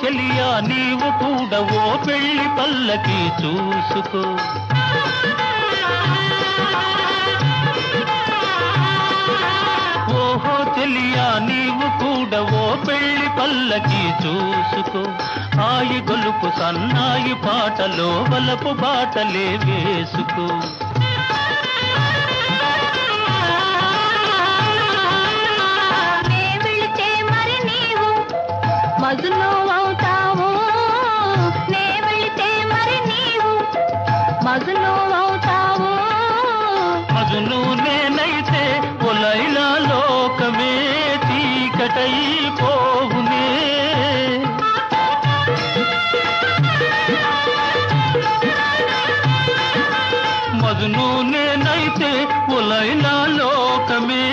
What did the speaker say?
చెలియా నీవు కూడా ఓ పెళ్లి పల్లకి చూసుకో. ఓహో చెలియా నీవు కూడా ఓ పెళ్లి పల్లకి చూసుకో. ఆయి గొలుపు సన్నాయి పాటలో వలపు బాటలే వేసుకో. మజును అవుతావు నే వెళితే మరి నీవు మజును అవుతావు. మజును నేనైతే ఒలైలా లోకమే చీకటై